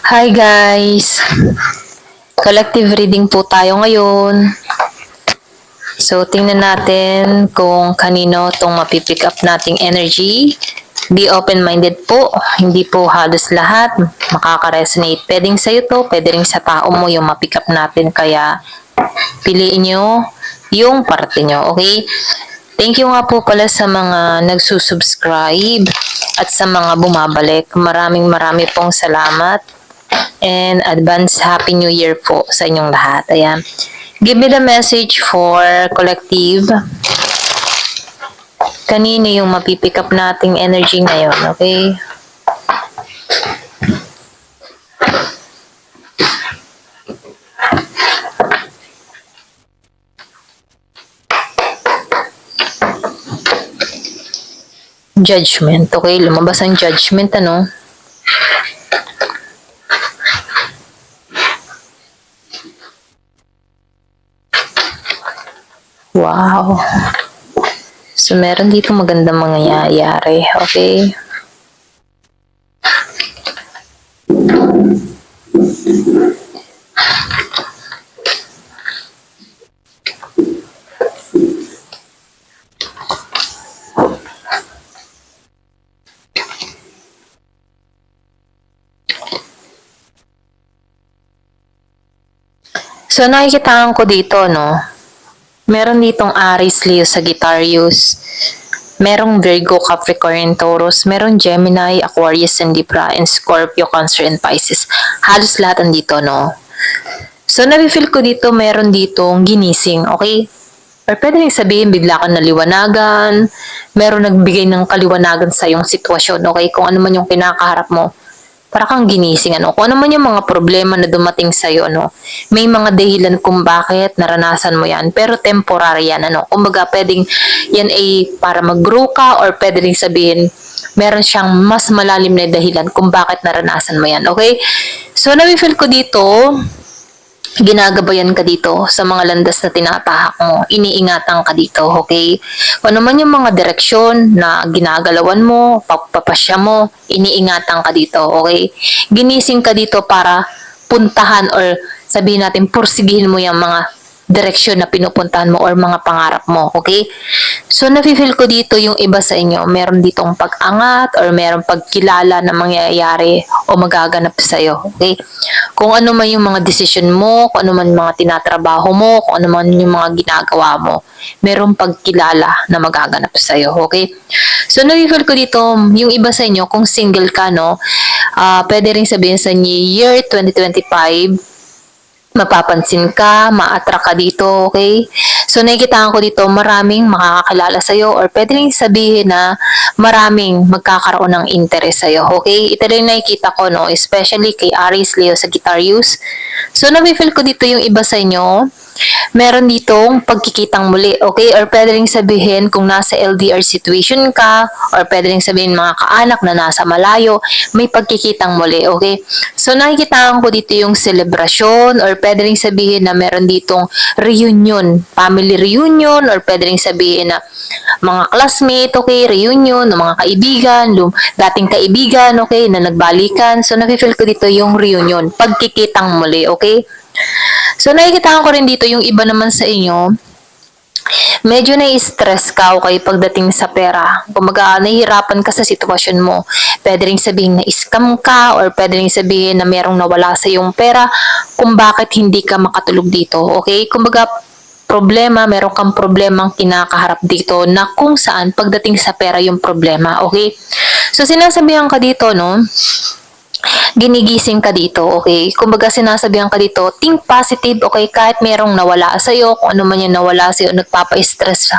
Hi guys! Collective reading po tayo ngayon. So, tingnan natin kung kanino itong mapipick up nating energy. Be open-minded po. Hindi po halos lahat makaka-resonate. Pwedeng sa'yo to, pwede rin sa tao mo yung mapick up natin. Kaya, piliin nyo yung parte nyo. Okay? Thank you nga po pala sa mga nagsusubscribe at sa mga bumabalik. Maraming pong salamat. And advance Happy New Year po sa inyong lahat. Ayan. Give me the message for collective. Kanino yung mapipick up nating energy ngayon, okay? Judgment, okay? Lumabas ang judgment, ano? Wow. So, meron dito magandang mangyayari. Okay? So, nakikitaan ko dito, no? Meron ditong Aries, Leo, Sagittarius. Merong Virgo, Capricorn, Taurus. Meron Gemini, Aquarius, and Libra, and Scorpio, Cancer, and Pisces. Halos lahat andito, no? So, nafe-feel ko dito, meron ditong ginising, okay? Or pwede rin sabihin, bigla kang naliwanagan, meron nagbigay ng kaliwanagan sa iyong sitwasyon, okay? Kung ano man yung kinakaharap mo, para kang ginising, ano? Kung ano man yung mga problema na dumating sa'yo, ano? May mga dahilan kung bakit naranasan mo yan, pero temporary yan, ano? Kumbaga, pwedeng yan ay para mag-grow ka, or pwede rin sabihin, meron siyang mas malalim na dahilan kung bakit naranasan mo yan, okay? So, nafe-feel ko dito, ginagabayan ka dito sa mga landas na tinatahak mo. Iniingatan ka dito, okay? Kung ano man yung mga direksyon na ginagalawan mo, papapasya mo, iniingatan ka dito, okay? Ginising ka dito para puntahan or sabihin natin, pursigihin mo yung mga direksyon na pinupuntahan mo or mga pangarap mo, okay? So, nafe-feel ko dito yung iba sa inyo, meron ditong pag-angat or meron pagkilala na mangyayari o magaganap sa'yo, okay? Kung ano man yung mga decision mo, kung ano man yung mga tinatrabaho mo, kung ano man yung mga ginagawa mo, merong pagkilala na magaganap sa'yo, okay? So, nafe-feel ko dito, yung iba sa inyo, kung single ka, no, pwede rin sabihin sa year 2025, mapapansin ka, ma-attract ka dito, okay? So, nakikitaan ko dito, maraming makakakilala sa'yo or pwede rin sabihin na maraming magkakaroon ng interest sa'yo, okay? Ito rin nakikita ko, no? Especially kay Aries, Leo, Sagittarius. So, nafe-feel ko dito yung iba sa inyo, meron ditong pagkikitang muli, okay? Or pwede rin sabihin kung nasa LDR situation ka, or pwede rin sabihin mga kaanak na nasa malayo, may pagkikitang muli, okay? So, nakikitaan ko dito yung celebration, or pwede rin sabihin na meron ditong reunion, family reunion, or pwede rin sabihin na mga classmate, okay, reunion, ng mga kaibigan, dating kaibigan, okay, na nagbalikan. So, nafe-feel ko dito yung reunion, pagkikitang muli, okay? So, nakikita ko rin dito yung iba naman sa inyo, medyo nai-stress ka okay pagdating sa pera. Kumaga, nahihirapan ka sa sitwasyon mo. Pwede rin sabihin na scam ka or pwede rin sabihin na merong nawala sa yung pera kung bakit hindi ka makatulog dito. Okay? Kumbaga, meron kang problemang kinakaharap dito na kung saan pagdating sa pera yung problema. Okay? So, sinasabihan ka dito, no? Ginigising ka dito, okay? Kumbaga sinasabihan ka dito, think positive, okay? Kahit merong nawala sa'yo, kung ano man yung nawala sa'yo, nagpapa-stress,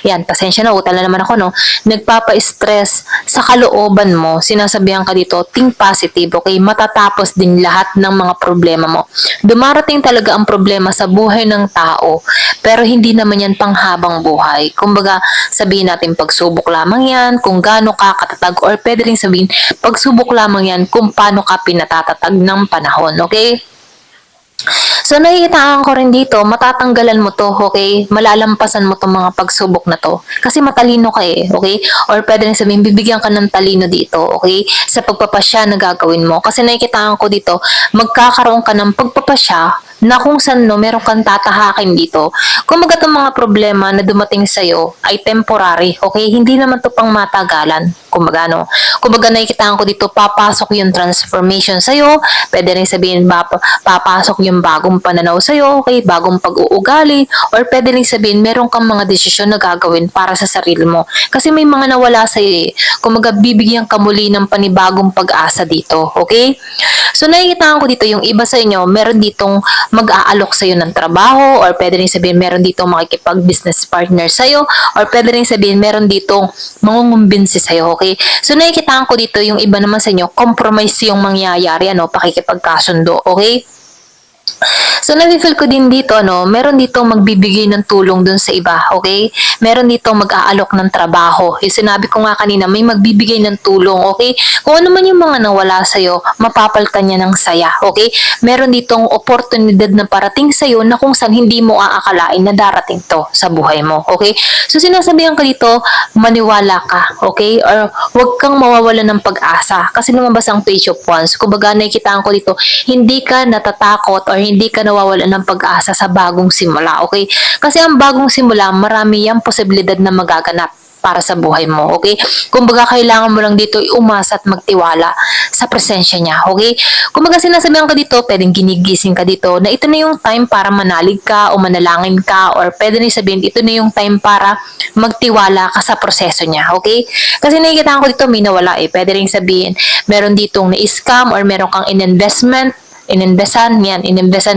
yan, pasensya na, utala naman ako, no? Nagpapa-stress sa kalooban mo, sinasabihan ka dito, think positive, okay? Matatapos din lahat ng mga problema mo. Dumarating talaga ang problema sa buhay ng tao, pero hindi naman yan panghabang buhay. Kumbaga, sabihin natin pagsubok lamang yan, kung gaano ka katatag, or pwede rin sabihin, pagsubok lamang yan kung paano ka pinatatatag ng panahon, okay? So nakikitaan ko rin dito, matatanggalan mo to, okay? Malalampasan mo tong mga pagsubok na to. Kasi matalino ka eh, okay? Or pwede rin sabihin, bibigyan ka ng talino dito, okay? Sa pagpapasya na gagawin mo. Kasi nakikitaan ko dito, magkakaroon ka ng pagpapasya na kung saan no, meron kang tatahakin dito. Kumbaga itong mga problema na dumating sa'yo ay temporary, okay? Hindi naman to pang matagalan. Kumbaga, no? Kumbaga nakikitaan ko dito, papasok yung transformation sa'yo. Pwede rin sabihin, papasok yung bagong pananaw sa'yo, okay? Bagong pag-uugali. Or pwede rin sabihin, meron kang mga desisyon na gagawin para sa sarili mo. Kasi may mga nawala sa'yo eh. Kumbaga, bibigyan ka muli ng panibagong pag-asa dito, okay? So nakikitaan ko dito, yung iba sa inyo, meron ditong mag-aalok sa'yo ng trabaho, or pwede rin sabihin meron ditong makikipag-business partner sa'yo, or pwede rin sabihin meron ditong mangungumbinsi sa'yo, okay? So nakikitaan ko dito, yung iba naman sa inyo, compromise yung mangyayari, pakikipagkasundo, okay? So, nafe-feel ko din dito, meron dito magbibigay ng tulong dun sa iba, okay? Meron dito mag-aalok ng trabaho. Yung sinabi ko nga kanina, may magbibigay ng tulong, okay? Kung ano man yung mga nawala sa'yo, mapapalitan niya ng saya, okay? Meron ditong oportunidad na parating sa'yo na kung saan hindi mo aakalain na darating to sa buhay mo, okay? So, sinasabihan ka dito, maniwala ka, okay? Or huwag kang mawawalan ng pag-asa. Kasi lumabas ang Page of Wands. Kumbaga, nakikitaan ko dito, hindi ka natatakot or hindi ka nawawalan ng pag-asa sa bagong simula, okay? Kasi ang bagong simula, marami yung posibilidad na magaganap para sa buhay mo, okay? Kumbaga, kailangan mo lang dito umasa at magtiwala sa presensya niya, okay? Kumbaga, sinasabihan ka dito, pwedeng ginigising ka dito, na ito na yung time para manalig ka o manalangin ka, or pwede rin sabihin, ito na yung time para magtiwala ka sa proseso niya, okay? Kasi nakikita ko dito, may nawala eh. Pwede rin sabihin, meron ditong na-scam or meron kang ininvestan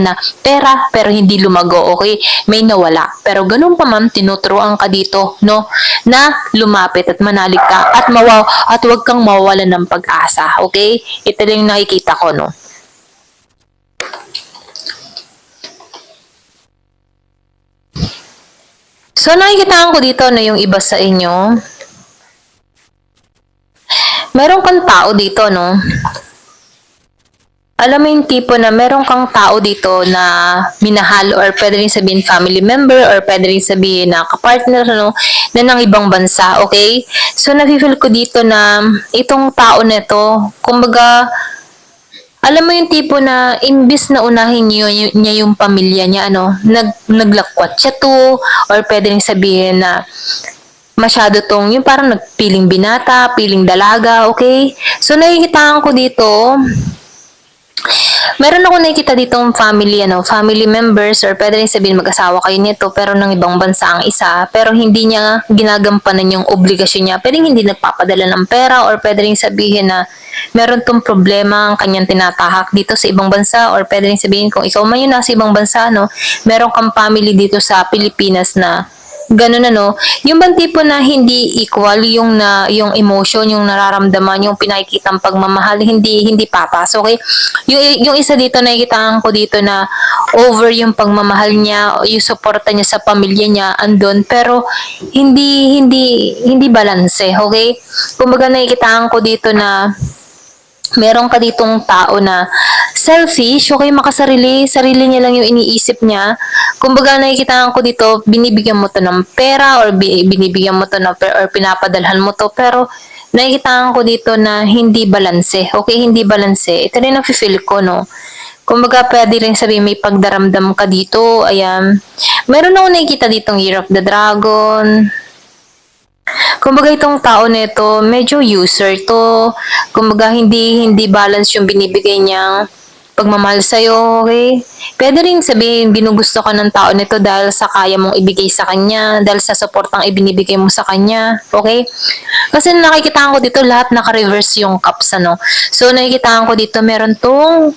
na pera pero hindi lumago, okay? May nawala. Pero ganun pa man, tinuturuan ka dito, no? Na lumapit at manalig ka at huwag kang mawawalan ng pag-asa, okay? Ito lang yung nakikita ko, no? So, nakikitaan ko dito na yung iba sa inyo, meron kang tao dito, no? Alam mo yung tipo na meron kang tao dito na minahal, or pwede rin sabihin family member, or pwede rin sabihin na kapartner, no, na ng ibang bansa, okay? So, nafe-feel ko dito na itong tao na ito, kumbaga, alam mo yung tipo na imbis na unahin niya yung pamilya niya, naglakwat siya to, or pwede rin sabihin na masyado tong, yung parang nagpiling binata, piling dalaga, okay? So, nakikitaan ko dito, meron ako nakikita ditong family members, or pwede rin sabihin mag-asawa kayo nito, pero ng ibang bansa ang isa, pero hindi niya ginagampanan yung obligasyon niya. Pwede hindi nagpapadala ng pera, or pwede rin sabihin na meron tong problema ang kanyang tinatahak dito sa ibang bansa, or pwede rin sabihin kung ikaw man yun nasa ibang bansa, meron kang family dito sa Pilipinas na ganun yung bang tipo na hindi equal yung emotion, yung nararamdaman, yung pinakikitang pagmamahal, hindi papas, okay? Yung isa dito nakikitaan ko dito na over yung pagmamahal niya, yung suporta niya sa pamilya niya andun, pero hindi balanse, okay? Kumbaga nakikitaan ko dito na meron ka ditong tao na selfish, okay, sarili niya lang yung iniisip niya. Kumbaga nakikita ko dito, binibigyan mo to ng pera, or binibigyan mo to or pinapadalhan mo to, pero nakikita ko dito na hindi balanse, okay, hindi balanse. Ito rin ang feel ko, no? Kumbaga, pwede rin sabihin may pagdaramdam ka dito, ayan. Meron ako nakikita ditong Year of the Dragon. Kumbaga itong tao nito, medyo user to. Kumbaga hindi balance yung binibigay niyang pagmamahal sa'yo, okay? Pwede rin sabihin, ginugusto ka ng tao nito dahil sa kaya mong ibigay sa kanya, dahil sa suportang ibinibigay mo sa kanya, okay? Kasi nakikita ko dito, lahat naka-reverse yung cups, So, nakikita ko dito, meron tong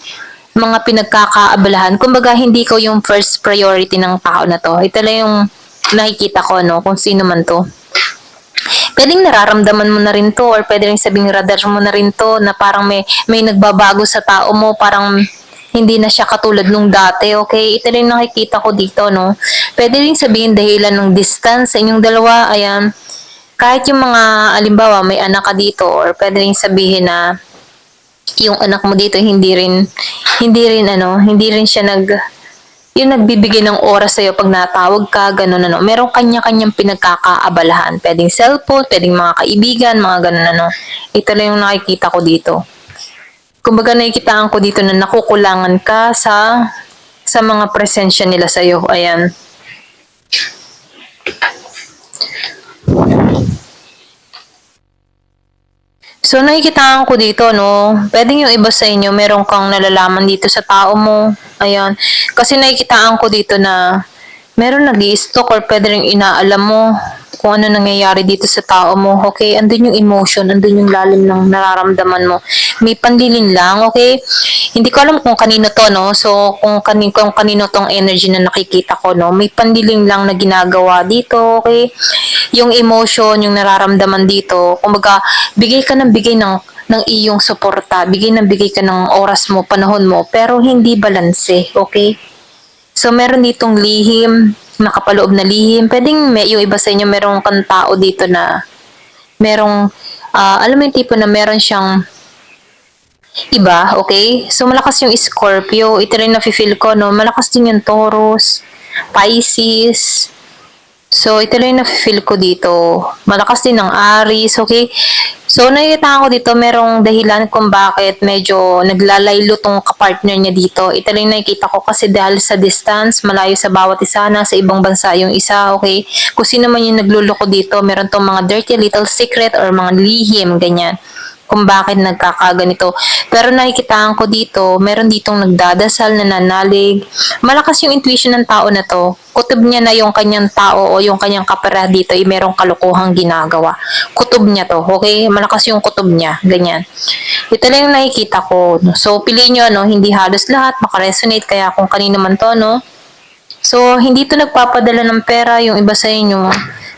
mga pinagkakaabalahan. Kumbaga, hindi ko yung first priority ng tao na to. Ito lang yung nakikita ko, kung sino man to. Pwedeng nararamdaman mo na rin to, or pwede rin sabing radar mo na rin to, na parang may nagbabago sa tao mo, parang hindi na siya katulad nung dati, okay? Ito rin nakikita ko dito, no? Pwede rin sabihin dahilan ng distance sa inyong dalawa, ayan. Kahit yung mga, alimbawa, may anak ka dito, or pwede rin sabihin na yung anak mo dito hindi rin siya yung nagbibigay ng oras sa'yo pag natawag ka, gano'n ano. Merong kanya-kanyang pinagkakaabalahan. Pwedeng cellphone, pwedeng mga kaibigan, mga gano'n ano. Ito lang yung nakikita ko dito. Kumbaga nakikitaan ko dito na nakukulangan ka sa mga presensya nila sa'yo. Ayan. So, nakikitaan ko dito, no? Pwedeng yung iba sa inyo, meron kang nalalaman dito sa tao mo. Ayan. Kasi nakikitaan ko dito na meron nag-i-stalk or pwede rin inaalam mo kung ano nangyayari dito sa tao mo, okay? Andun yung emotion, andun yung lalim ng nararamdaman mo. May panlilin lang, okay? Hindi ko alam kung kanino to, no? So, kung kanino tong energy na nakikita ko, no? May pandiling lang na ginagawa dito, okay? Yung emotion, yung nararamdaman dito, kumbaga, bigay ka ng bigay ng iyong suporta, bigay ka ng oras mo, panahon mo, pero hindi balanse, okay? So, meron ditong lihim, nakapaloob na lihim. Pwedeng yung iba sa inyo, merong kang tao dito na merong, alam mo yung tipo na meron siyang iba, okay? So, malakas yung Scorpio. Ito rin nafe-feel ko, no? Malakas din yung Taurus, Pisces. So, ito lang yung nafe-feel ko dito. Malakas din ng Aries, okay? So, nakikita ko dito, merong dahilan kung bakit medyo naglalaylo tong kapartner niya dito. Ito lang yung nakikita ko kasi dahil sa distance, malayo sa bawat isa, na sa ibang bansa yung isa, okay? Kung sino man yung nagluloko dito, meron tong mga dirty little secret or mga lihim, ganyan, kung bakit nagkakaganito. Pero nakikitaan ko dito, meron ditong nagdadasal, nananalig. Malakas yung intuition ng tao na to. Kutob niya na yung kanyang tao o yung kanyang kapera dito ay merong kalukuhang ginagawa. Kutob niya to, okay? Malakas yung kutob niya, ganyan. Ito lang yung nakikita ko. So, piliin nyo, no? Hindi halos lahat, makaresonate, kaya kung kanino man to, no? So, hindi to nagpapadala ng pera, yung iba sa inyo,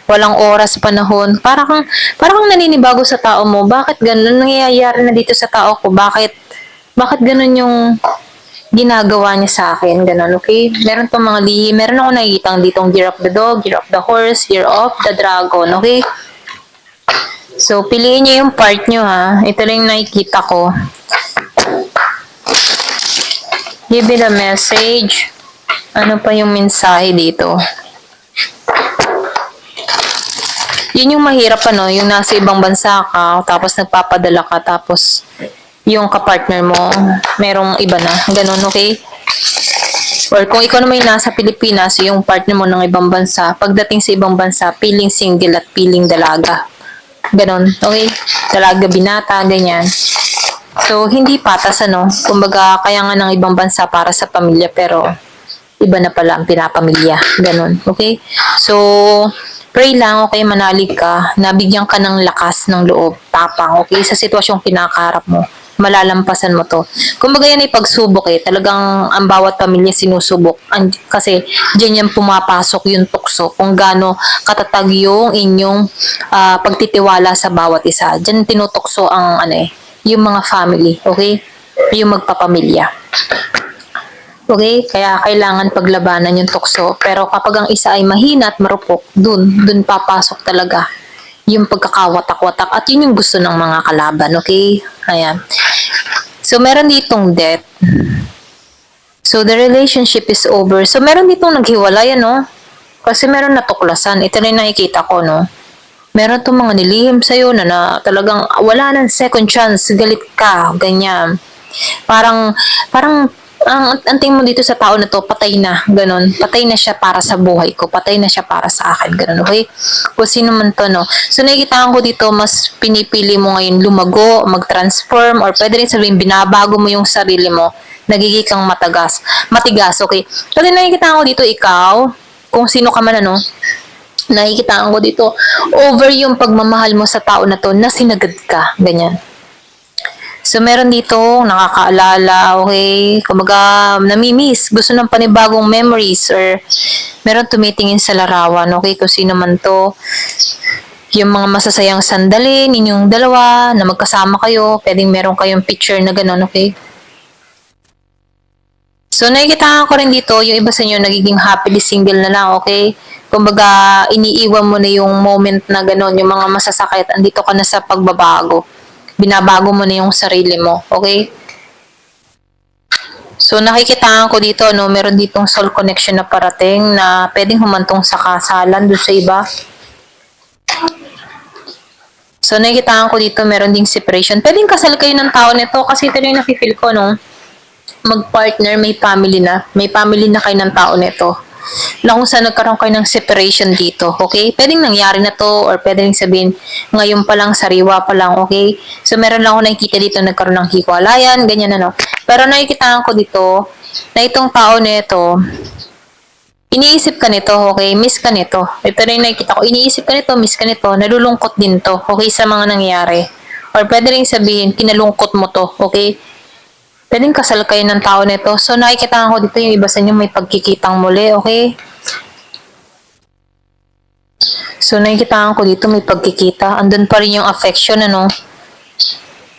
walang oras, panahon. Para kang naninibago sa tao mo. Bakit ganun nangyayari na dito sa tao ko? Bakit ganun yung ginagawa niya sa akin? Ganun, okay? Meron pang mga lihim. Meron ako nakikita ditong year of the dog, year of the horse, year of the dragon, okay? So, piliin niyo yung part nyo, ha? Ito lang yung nakikita ko. Give it a message. Ano pa yung mensahe dito? Yun yung mahirap, ano, yung nasa ibang bansa ka, tapos nagpapadala ka, tapos yung kapartner mo, merong iba na, ganun, okay? Or kung ikaw naman yung nasa Pilipinas, yung partner mo ng ibang bansa, pagdating sa ibang bansa, feeling single at feeling dalaga. Ganun, okay? Dalaga, binata, ganyan. So, hindi patas, ano? Kumbaga, kaya nga ng ibang bansa para sa pamilya, pero iba na pala ang pinapamilya. Ganun, okay? So, pray lang, okay, manalig ka, nabigyan ka ng lakas ng loob, tapang, okay, sa sitwasyong kinakaharap mo. Malalampasan mo to. Kumbaga yan ay pagsubok talagang ang bawat pamilya sinusubok. Kasi diyan yan pumapasok yung tukso kung gaano katatag yung inyong pagtitiwala sa bawat isa. Diyan tinutukso ang yung mga family, okay? Yung magpapamilya. Okay? Kaya kailangan paglabanan yung tukso. Pero kapag ang isa ay mahina at marupok, dun papasok talaga yung pagkakawatak-watak. At yun yung gusto ng mga kalaban. Okay? Ayan. So, meron ditong death. So, the relationship is over. So, meron ditong naghiwalay, ano? Kasi meron natuklasan. Ito na yung nakikita ko, no? Meron itong mga nilihim sa'yo na talagang wala nang second chance. Galit ka. Ganyan. Parang ang tingin mo dito sa tao na to, patay na, ganun. Patay na siya para sa buhay ko, patay na siya para sa akin, ganun, okay? Kung sino man to, no? So, nakikitaan ko dito, mas pinipili mo ngayon lumago, mag-transform, or pwede rin sabihin, binabago mo yung sarili mo, nagiging kang matigas, okay? Kasi nakikitaan ko dito, ikaw, kung sino ka man, ano, nakikitaan ko dito, over yung pagmamahal mo sa tao na to, na sinagad ka, ganyan. So, meron dito, nakakaalala, okay? Kumbaga, namimiss, gusto ng panibagong memories, or meron tumitingin sa larawan, okay? Kung sino man to, yung mga masasayang sandali, ninyong dalawa, na magkasama kayo, pwedeng meron kayong picture na gano'n, okay? So, nakikita ko rin dito, yung iba sa inyo, nagiging happily single na lang, okay? Kumbaga, iniiwan mo na yung moment na gano'n, yung mga masasakit, andito ka na sa pagbabago. Binabago mo na yung sarili mo, okay? So, So nakikitaan ko dito, no, meron ditong soul connection na parating na pwedeng humantong sa kasalan doon sa iba. So nakikitaan ko dito, meron ding separation. Pwedeng kasal kayo ng tao nito kasi ito yung nafe-feel ko, no. Mag-partner, may family na. May family na kayo ng tao nito. Na kung saan nagkaroon kayo ng separation dito, okay? Pwedeng nangyari na to or pwedeng sabihin ngayon pa lang, sariwa pa lang, okay? So meron lang ako nakikita dito nagkaroon ng hiwalayan, ganyan ano. Pero nakikita ko dito na itong tao nito, iniisip ka nito, okay? Miss ka nito. Ito rin nakikita ko, iniisip ka nito, miss ka nito, nalulungkot din to, okay, sa mga nangyari. Or pwede rin sabihin, kinalungkot mo to, okay? Pwedeng kasal kayo ng tao nito. So, nakikita ko dito yung iba sa inyo may pagkikitang muli, okay? So, nakikita ko dito may pagkikita. Andun pa rin yung affection, ano?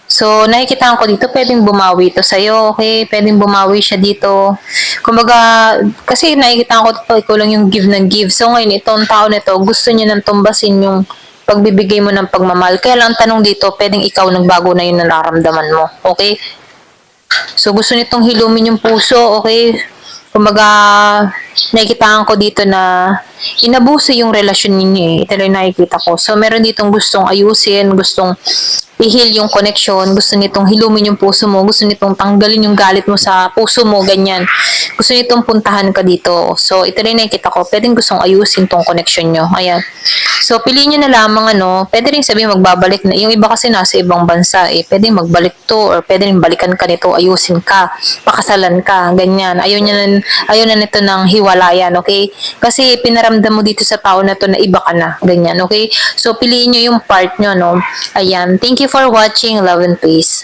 So, nakikita ko dito, pwedeng bumawi to sa'yo, okay? Pwedeng bumawi siya dito. Kumbaga, kasi nakikita ko dito, ikaw lang yung give ng give. So, ngayon, itong tao nito, gusto niya nang tumbasin yung pagbibigay mo ng pagmamahal. Kaya lang, tanong dito, pwedeng ikaw nagbago na yung nararamdaman mo, okay? So, gusto nitong hilumin yung puso, okay? Kumbaga, nakikitaan ko dito na inabuso yung relasyon ninyo eh. Ito lang nakikita ko. So, meron ditong gustong ayusin, gustong i-heal yung connection, gusto nitong hilumin yung puso mo, gusto nitong tanggalin yung galit mo sa puso mo, ganyan. Gusto nitong puntahan ka dito. So, ito rin nakikita ko, pwedeng gustong ayusin tong connection nyo. Ayan. So, piliin nyo na lamang ano, pwede rin sabihin magbabalik na. Yung iba kasi nasa ibang bansa eh, pwedeng magbalik to or pwede rin balikan ka nito, ayusin ka, pakasalan ka, ganyan. Ayaw na nito ng hiwalayan, okay? Kasi pinaramdam mo dito sa tao na to na iba ka na, ganyan, okay? So, piliin nyo yung part nyo, no? Ayan. Thank you for watching. Love and peace.